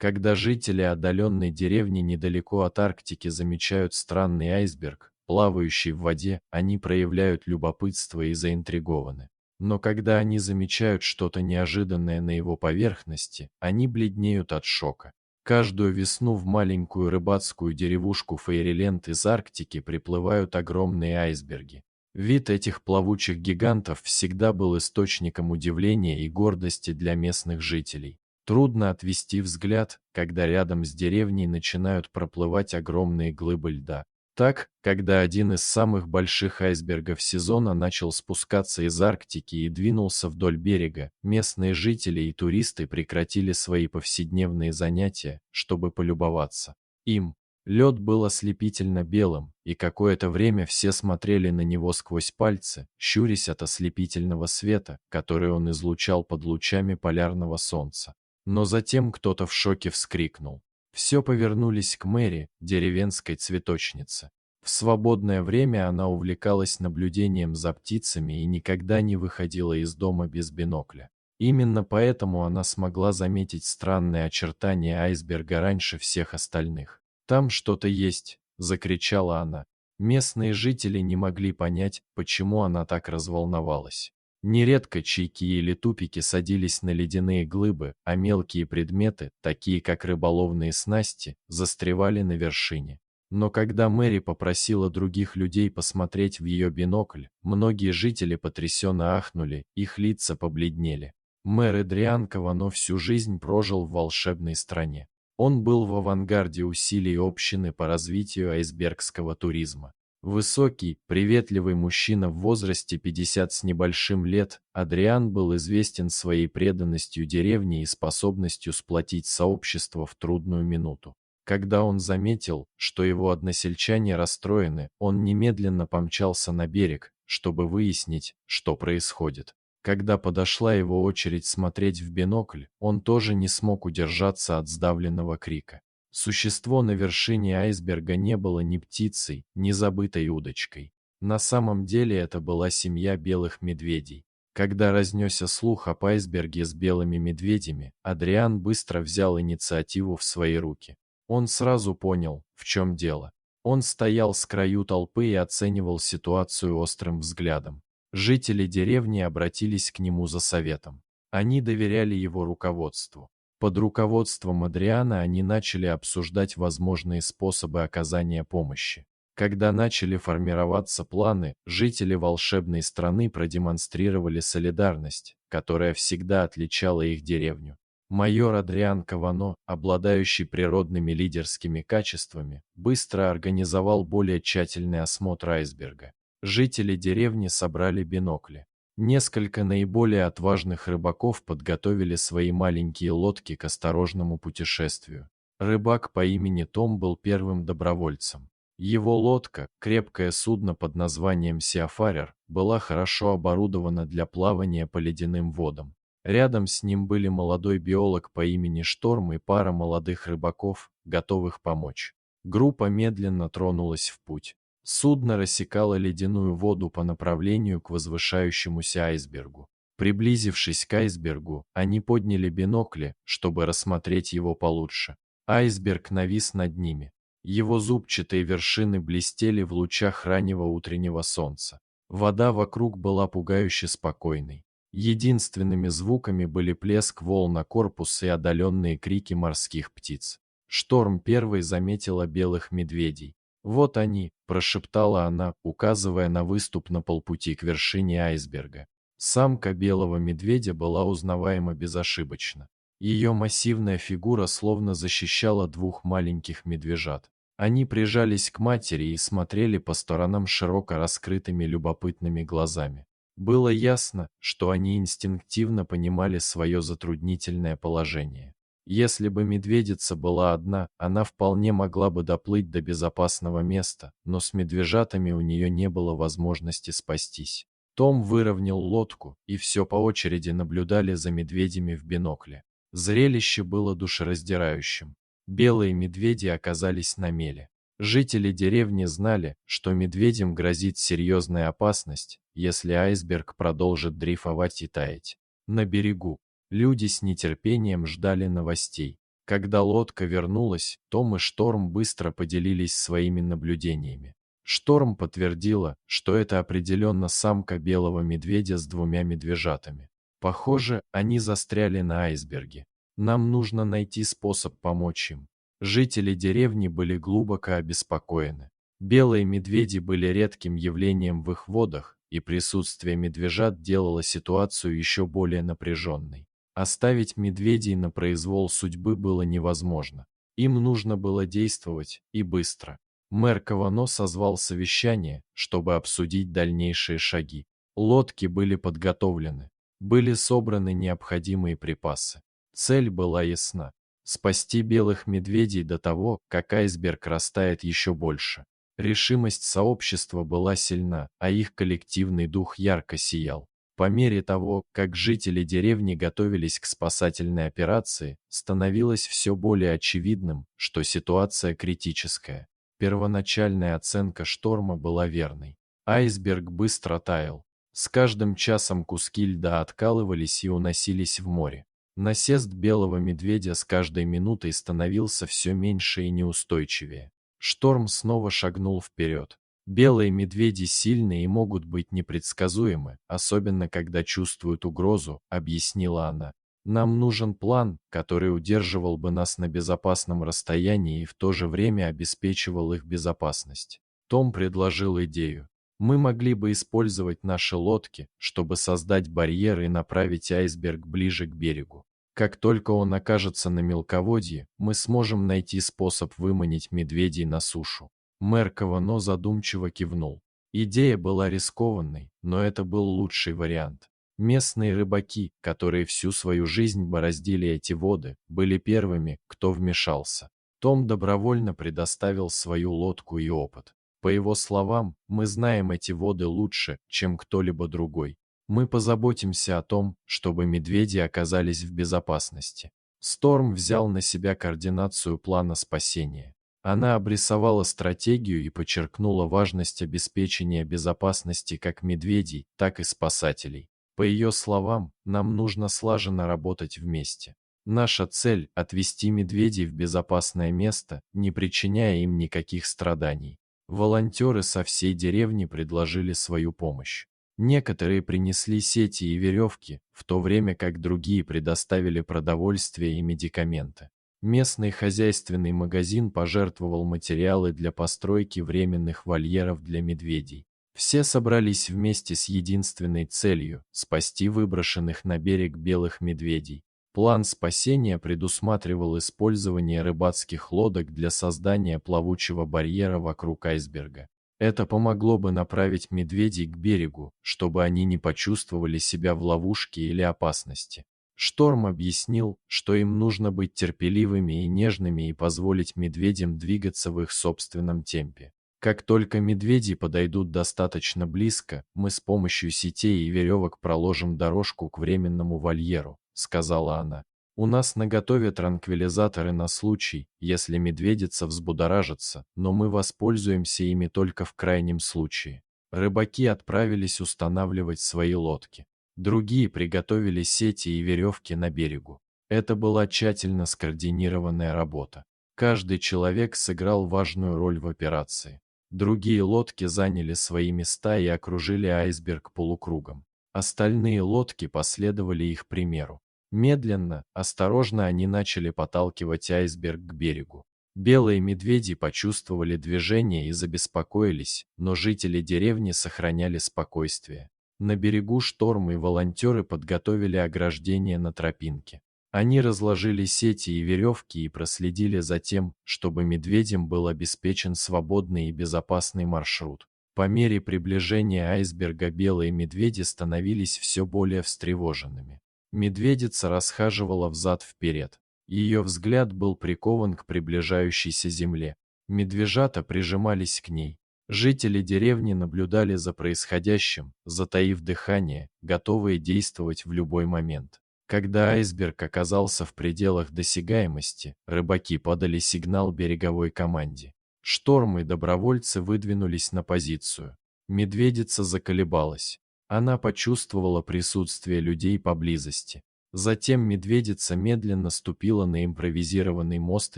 Когда жители отдаленной деревни недалеко от Арктики замечают странный айсберг, плавающий в воде, они проявляют любопытство и заинтригованы. Но когда они замечают что-то неожиданное на его поверхности, они бледнеют от шока. Каждую весну в маленькую рыбацкую деревушку Фейриленд из Арктики приплывают огромные айсберги. Вид этих плавучих гигантов всегда был источником удивления и гордости для местных жителей. Трудно отвести взгляд, когда рядом с деревней начинают проплывать огромные глыбы льда. Так, когда один из самых больших айсбергов сезона начал спускаться из Арктики и двинулся вдоль берега, местные жители и туристы прекратили свои повседневные занятия, чтобы полюбоваться им. Лед был ослепительно белым, и какое-то время все смотрели на него сквозь пальцы, щурясь от ослепительного света, который он излучал под лучами полярного солнца. Но затем кто-то в шоке вскрикнул. Все повернулись к Мэри, деревенской цветочнице. В свободное время она увлекалась наблюдением за птицами и никогда не выходила из дома без бинокля. Именно поэтому она смогла заметить странные очертания айсберга раньше всех остальных. «Там что-то есть!» – закричала она. Местные жители не могли понять, почему она так разволновалась. Нередко чайки или тупики садились на ледяные глыбы, а мелкие предметы, такие как рыболовные снасти, застревали на вершине. Но когда Мэри попросила других людей посмотреть в ее бинокль, многие жители потрясенно ахнули, их лица побледнели. Мэр Эдриан Кавано всю жизнь прожил в волшебной стране. Он был в авангарде усилий общины по развитию айсбергского туризма. Высокий, приветливый мужчина в возрасте 50 с небольшим лет, Адриан был известен своей преданностью деревне и способностью сплотить сообщество в трудную минуту. Когда он заметил, что его односельчане расстроены, он немедленно помчался на берег, чтобы выяснить, что происходит. Когда подошла его очередь смотреть в бинокль, он тоже не смог удержаться от сдавленного крика. Существо на вершине айсберга не было ни птицей, ни забытой удочкой. На самом деле это была семья белых медведей. Когда разнесся слух об айсберге с белыми медведями, Адриан быстро взял инициативу в свои руки. Он сразу понял, в чем дело. Он стоял с краю толпы и оценивал ситуацию острым взглядом. Жители деревни обратились к нему за советом. Они доверяли его руководству. Под руководством Адриана они начали обсуждать возможные способы оказания помощи. Когда начали формироваться планы, жители волшебной страны продемонстрировали солидарность, которая всегда отличала их деревню. Майор Адриан Кавано, обладающий природными лидерскими качествами, быстро организовал более тщательный осмотр айсберга. Жители деревни собрали бинокли. Несколько наиболее отважных рыбаков подготовили свои маленькие лодки к осторожному путешествию. Рыбак по имени Том был первым добровольцем. Его лодка, крепкое судно под названием Сиафарер, была хорошо оборудована для плавания по ледяным водам. Рядом с ним были молодой биолог по имени Шторм и пара молодых рыбаков, готовых помочь. Группа медленно тронулась в путь. Судно рассекало ледяную воду по направлению к возвышающемуся айсбергу. Приблизившись к айсбергу, они подняли бинокли, чтобы рассмотреть его получше. Айсберг навис над ними. Его зубчатые вершины блестели в лучах раннего утреннего солнца. Вода вокруг была пугающе спокойной. Единственными звуками были плеск волн о корпус и отдаленные крики морских птиц. Шторм первой заметила белых медведей. «Вот они», – прошептала она, указывая на выступ на полпути к вершине айсберга. Самка белого медведя была узнаваема безошибочно. Ее массивная фигура словно защищала двух маленьких медвежат. Они прижались к матери и смотрели по сторонам широко раскрытыми любопытными глазами. Было ясно, что они инстинктивно понимали свое затруднительное положение. Если бы медведица была одна, она вполне могла бы доплыть до безопасного места, но с медвежатами у нее не было возможности спастись. Том выровнял лодку, и все по очереди наблюдали за медведями в бинокле. Зрелище было душераздирающим. Белые медведи оказались на мели. Жители деревни знали, что медведям грозит серьезная опасность, если айсберг продолжит дрейфовать и таять. На берегу люди с нетерпением ждали новостей. Когда лодка вернулась, Том и Шторм быстро поделились своими наблюдениями. Шторм подтвердила, что это определенно самка белого медведя с двумя медвежатами. Похоже, они застряли на айсберге. Нам нужно найти способ помочь им. Жители деревни были глубоко обеспокоены. Белые медведи были редким явлением в их водах, и присутствие медвежат делало ситуацию еще более напряженной. Оставить медведей на произвол судьбы было невозможно. Им нужно было действовать, и быстро. Мэр Кавано созвал совещание, чтобы обсудить дальнейшие шаги. Лодки были подготовлены. Были собраны необходимые припасы. Цель была ясна. Спасти белых медведей до того, как айсберг растает еще больше. Решимость сообщества была сильна, а их коллективный дух ярко сиял. По мере того, как жители деревни готовились к спасательной операции, становилось все более очевидным, что ситуация критическая. Первоначальная оценка шторма была верной. Айсберг быстро таял. С каждым часом куски льда откалывались и уносились в море. Насест белого медведя с каждой минутой становился все меньше и неустойчивее. Шторм снова шагнул вперед. Белые медведи сильны и могут быть непредсказуемы, особенно когда чувствуют угрозу, объяснила она. Нам нужен план, который удерживал бы нас на безопасном расстоянии и в то же время обеспечивал их безопасность. Том предложил идею. Мы могли бы использовать наши лодки, чтобы создать барьер и направить айсберг ближе к берегу. Как только он окажется на мелководье, мы сможем найти способ выманить медведей на сушу. Мэр Кавано задумчиво кивнул. Идея была рискованной, но это был лучший вариант. Местные рыбаки, которые всю свою жизнь бороздили эти воды, были первыми, кто вмешался. Том добровольно предоставил свою лодку и опыт. По его словам, мы знаем эти воды лучше, чем кто-либо другой. Мы позаботимся о том, чтобы медведи оказались в безопасности. Сторм взял на себя координацию плана спасения. Она обрисовала стратегию и подчеркнула важность обеспечения безопасности как медведей, так и спасателей. По ее словам, нам нужно слаженно работать вместе. Наша цель– отвести медведей в безопасное место, не причиняя им никаких страданий. Волонтеры со всей деревни предложили свою помощь. Некоторые принесли сети и веревки, в то время как другие предоставили продовольствие и медикаменты. Местный хозяйственный магазин пожертвовал материалы для постройки временных вольеров для медведей. Все собрались вместе с единственной целью– спасти выброшенных на берег белых медведей. План спасения предусматривал использование рыбацких лодок для создания плавучего барьера вокруг айсберга. Это помогло бы направить медведей к берегу, чтобы они не почувствовали себя в ловушке или опасности. Шторм объяснил, что им нужно быть терпеливыми и нежными и позволить медведям двигаться в их собственном темпе. Как только медведи подойдут достаточно близко, мы с помощью сетей и веревок проложим дорожку к временному вольеру, сказала она. У нас наготове транквилизаторы на случай, если медведица взбудоражится, но мы воспользуемся ими только в крайнем случае. Рыбаки отправились устанавливать свои лодки. Другие приготовили сети и веревки на берегу. Это была тщательно скоординированная работа. Каждый человек сыграл важную роль в операции. Другие лодки заняли свои места и окружили айсберг полукругом. Остальные лодки последовали их примеру. Медленно, осторожно они начали подталкивать айсберг к берегу. Белые медведи почувствовали движение и забеспокоились, но жители деревни сохраняли спокойствие. На берегу Шторм и волонтеры подготовили ограждение на тропинке. Они разложили сети и веревки и проследили за тем, чтобы медведям был обеспечен свободный и безопасный маршрут. По мере приближения айсберга белые медведи становились все более встревоженными. Медведица расхаживала взад-вперед. Ее взгляд был прикован к приближающейся земле. Медвежата прижимались к ней. Жители деревни наблюдали за происходящим, затаив дыхание, готовые действовать в любой момент. Когда айсберг оказался в пределах досягаемости, рыбаки подали сигнал береговой команде. Шторм и добровольцы выдвинулись на позицию. Медведица заколебалась. Она почувствовала присутствие людей поблизости. Затем медведица медленно ступила на импровизированный мост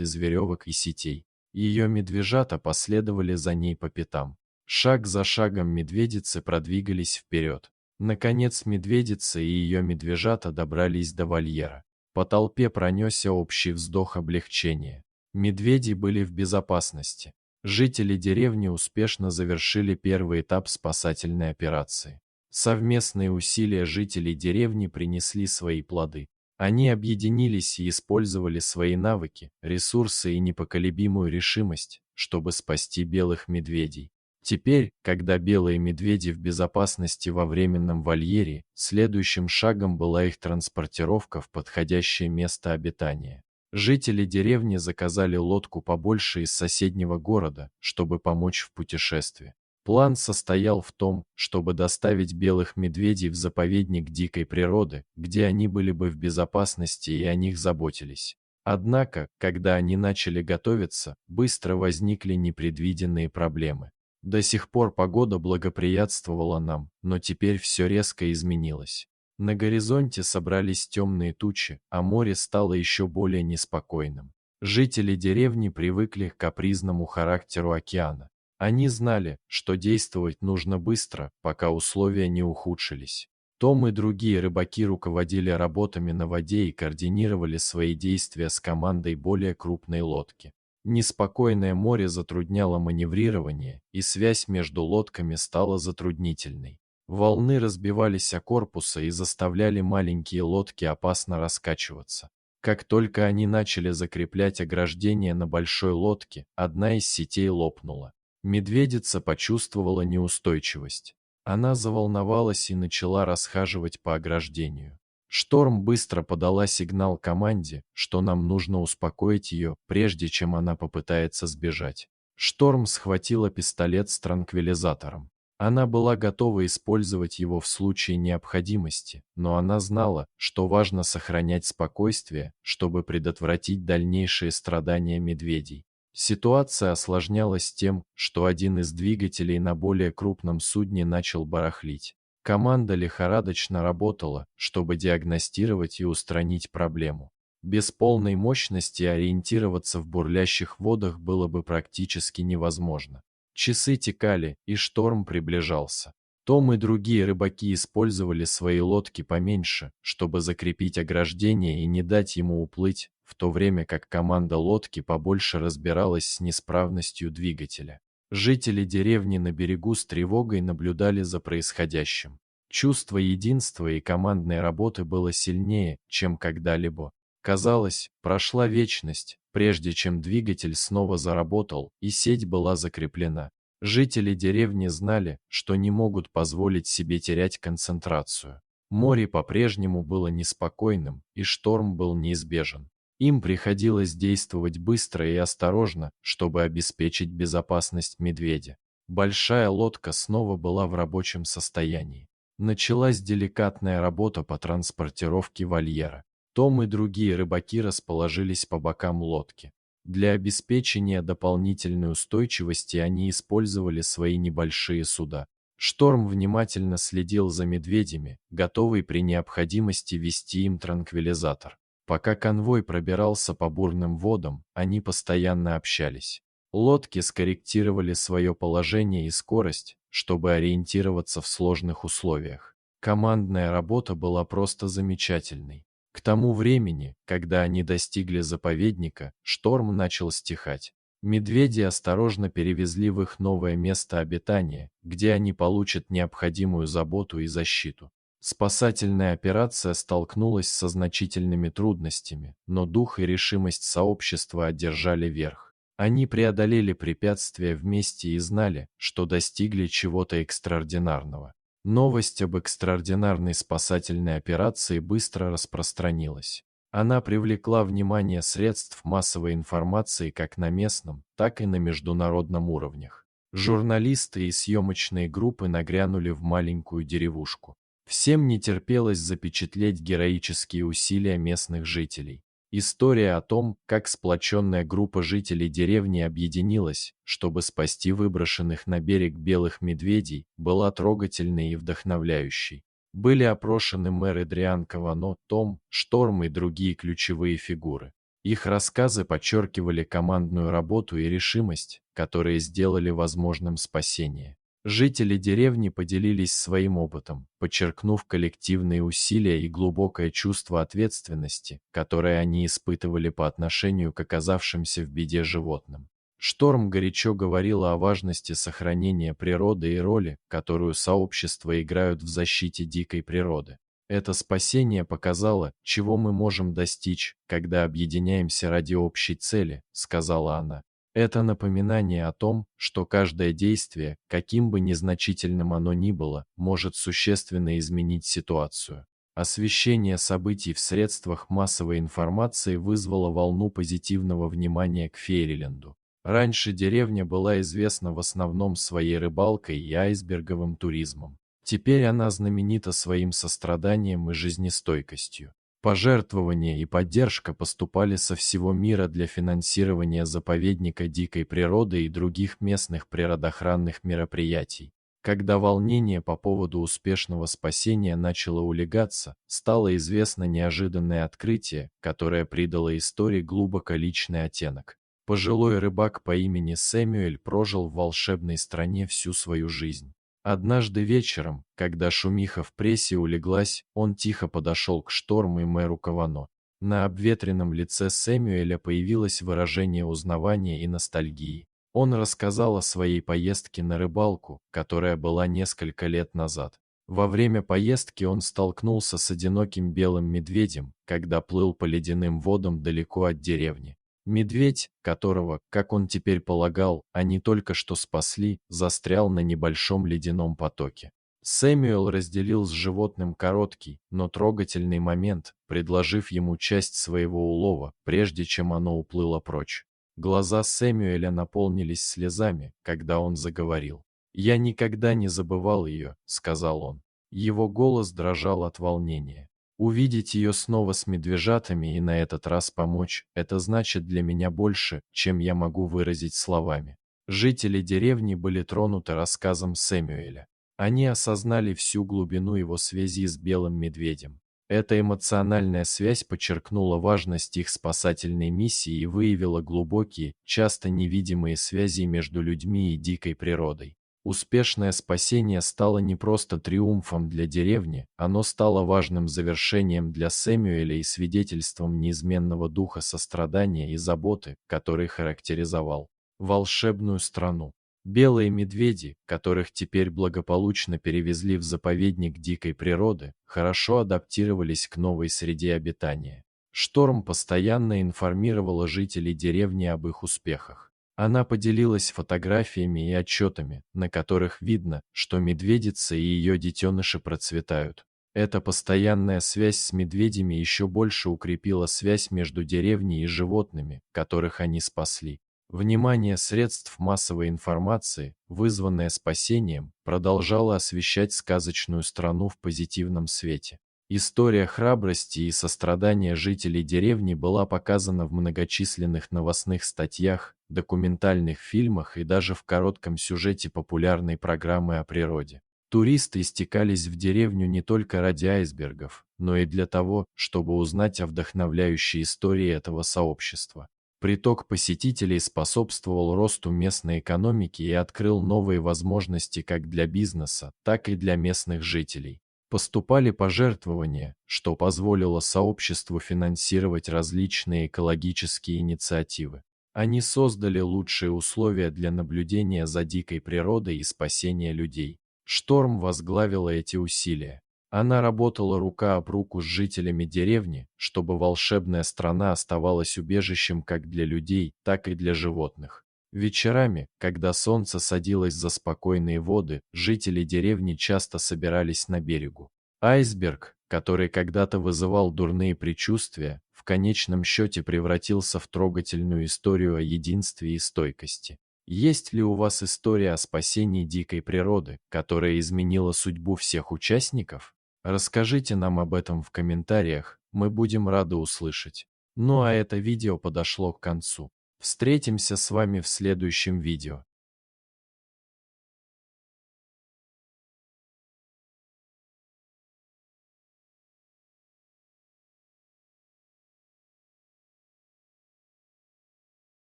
из веревок и сетей. Ее медвежата последовали за ней по пятам. Шаг за шагом медведицы продвигались вперед. Наконец медведица и ее медвежата добрались до вольера. По толпе пронесся общий вздох облегчения. Медведи были в безопасности. Жители деревни успешно завершили первый этап спасательной операции. Совместные усилия жителей деревни принесли свои плоды. Они объединились и использовали свои навыки, ресурсы и непоколебимую решимость, чтобы спасти белых медведей. Теперь, когда белые медведи в безопасности во временном вольере, следующим шагом была их транспортировка в подходящее место обитания. Жители деревни заказали лодку побольше из соседнего города, чтобы помочь в путешествии. План состоял в том, чтобы доставить белых медведей в заповедник дикой природы, где они были бы в безопасности и о них заботились. Однако, когда они начали готовиться, быстро возникли непредвиденные проблемы. До сих пор погода благоприятствовала нам, но теперь все резко изменилось. На горизонте собрались темные тучи, а море стало еще более неспокойным. Жители деревни привыкли к капризному характеру океана. Они знали, что действовать нужно быстро, пока условия не ухудшились. Том и другие рыбаки руководили работами на воде и координировали свои действия с командой более крупной лодки. Неспокойное море затрудняло маневрирование, и связь между лодками стала затруднительной. Волны разбивались о корпусы и заставляли маленькие лодки опасно раскачиваться. Как только они начали закреплять ограждение на большой лодке, одна из сетей лопнула. Медведица почувствовала неустойчивость. Она заволновалась и начала расхаживать по ограждению. Шторм быстро подала сигнал команде, что нам нужно успокоить ее, прежде чем она попытается сбежать. Шторм схватила пистолет с транквилизатором. Она была готова использовать его в случае необходимости, но она знала, что важно сохранять спокойствие, чтобы предотвратить дальнейшие страдания медведей. Ситуация осложнялась тем, что один из двигателей на более крупном судне начал барахлить. Команда лихорадочно работала, чтобы диагностировать и устранить проблему. Без полной мощности ориентироваться в бурлящих водах было бы практически невозможно. Часы текали, и шторм приближался. Том и другие рыбаки использовали свои лодки поменьше, чтобы закрепить ограждение и не дать ему уплыть, в то время как команда лодки побольше разбиралась с неисправностью двигателя. Жители деревни на берегу с тревогой наблюдали за происходящим. Чувство единства и командной работы было сильнее, чем когда-либо. Казалось, прошла вечность, прежде чем двигатель снова заработал, и сеть была закреплена. Жители деревни знали, что не могут позволить себе терять концентрацию. Море по-прежнему было неспокойным, и шторм был неизбежен. Им приходилось действовать быстро и осторожно, чтобы обеспечить безопасность медведя. Большая лодка снова была в рабочем состоянии. Началась деликатная работа по транспортировке вольера. Том и другие рыбаки расположились по бокам лодки. Для обеспечения дополнительной устойчивости они использовали свои небольшие суда. Шторм внимательно следил за медведями, готовый при необходимости вести им транквилизатор. Пока конвой пробирался по бурным водам, они постоянно общались. Лодки скорректировали свое положение и скорость, чтобы ориентироваться в сложных условиях. Командная работа была просто замечательной. К тому времени, когда они достигли заповедника, шторм начал стихать. Медведи осторожно перевезли в их новое место обитания, где они получат необходимую заботу и защиту. Спасательная операция столкнулась со значительными трудностями, но дух и решимость сообщества одержали верх. Они преодолели препятствия вместе и знали, что достигли чего-то экстраординарного. Новость об экстраординарной спасательной операции быстро распространилась. Она привлекла внимание средств массовой информации как на местном, так и на международном уровнях. Журналисты и съемочные группы нагрянули в маленькую деревушку. Всем не терпелось запечатлеть героические усилия местных жителей. История о том, как сплоченная группа жителей деревни объединилась, чтобы спасти выброшенных на берег белых медведей, была трогательной и вдохновляющей. Были опрошены мэр Эдриан Кавано, Том, Шторм и другие ключевые фигуры. Их рассказы подчеркивали командную работу и решимость, которые сделали возможным спасение. Жители деревни поделились своим опытом, подчеркнув коллективные усилия и глубокое чувство ответственности, которое они испытывали по отношению к оказавшимся в беде животным. Шторм горячо говорила о важности сохранения природы и роли, которую сообщества играют в защите дикой природы. Это спасение показало, чего мы можем достичь, когда объединяемся ради общей цели, сказала она. Это напоминание о том, что каждое действие, каким бы незначительным оно ни было, может существенно изменить ситуацию. Освещение событий в средствах массовой информации вызвало волну позитивного внимания к Фейриленду. Раньше деревня была известна в основном своей рыбалкой и айсберговым туризмом. Теперь она знаменита своим состраданием и жизнестойкостью. Пожертвования и поддержка поступали со всего мира для финансирования заповедника дикой природы и других местных природоохранных мероприятий. Когда волнение по поводу успешного спасения начало улегаться, стало известно неожиданное открытие, которое придало истории глубоко личный оттенок. Пожилой рыбак по имени Сэмюэль прожил в волшебной стране всю свою жизнь. Однажды вечером, когда шумиха в прессе улеглась, он тихо подошел к Шторму и мэру Кавано. На обветренном лице Сэмюэля появилось выражение узнавания и ностальгии. Он рассказал о своей поездке на рыбалку, которая была несколько лет назад. Во время поездки он столкнулся с одиноким белым медведем, когда плыл по ледяным водам далеко от деревни. Медведь, которого, как он теперь полагал, они только что спасли, застрял на небольшом ледяном потоке. Сэмюэл разделил с животным короткий, но трогательный момент, предложив ему часть своего улова, прежде чем оно уплыло прочь. Глаза Сэмюэля наполнились слезами, когда он заговорил. «Я никогда не забывал ее», — сказал он. Его голос дрожал от волнения. Увидеть ее снова с медвежатами и на этот раз помочь, это значит для меня больше, чем я могу выразить словами. Жители деревни были тронуты рассказом Сэмюэля. Они осознали всю глубину его связи с белым медведем. Эта эмоциональная связь подчеркнула важность их спасательной миссии и выявила глубокие, часто невидимые связи между людьми и дикой природой. Успешное спасение стало не просто триумфом для деревни, оно стало важным завершением для Сэмюэля и свидетельством неизменного духа сострадания и заботы, который характеризовал волшебную страну. Белые медведи, которых теперь благополучно перевезли в заповедник дикой природы, хорошо адаптировались к новой среде обитания. Шторм постоянно информировала жителей деревни об их успехах. Она поделилась фотографиями и отчетами, на которых видно, что медведица и ее детеныши процветают. Эта постоянная связь с медведями еще больше укрепила связь между деревней и животными, которых они спасли. Внимание средств массовой информации, вызванное спасением, продолжало освещать сказочную страну в позитивном свете. История храбрости и сострадания жителей деревни была показана в многочисленных новостных статьях, документальных фильмах и даже в коротком сюжете популярной программы о природе. Туристы стекались в деревню не только ради айсбергов, но и для того, чтобы узнать о вдохновляющей истории этого сообщества. Приток посетителей способствовал росту местной экономики и открыл новые возможности как для бизнеса, так и для местных жителей. Поступали пожертвования, что позволило сообществу финансировать различные экологические инициативы. Они создали лучшие условия для наблюдения за дикой природой и спасения людей. Шторм возглавила эти усилия. Она работала рука об руку с жителями деревни, чтобы волшебная страна оставалась убежищем как для людей, так и для животных. Вечерами, когда солнце садилось за спокойные воды, жители деревни часто собирались на берегу. Айсберг, который когда-то вызывал дурные предчувствия, в конечном счете превратился в трогательную историю о единстве и стойкости. Есть ли у вас история о спасении дикой природы, которая изменила судьбу всех участников? Расскажите нам об этом в комментариях, мы будем рады услышать. Ну а это видео подошло к концу. Встретимся с вами в следующем видео.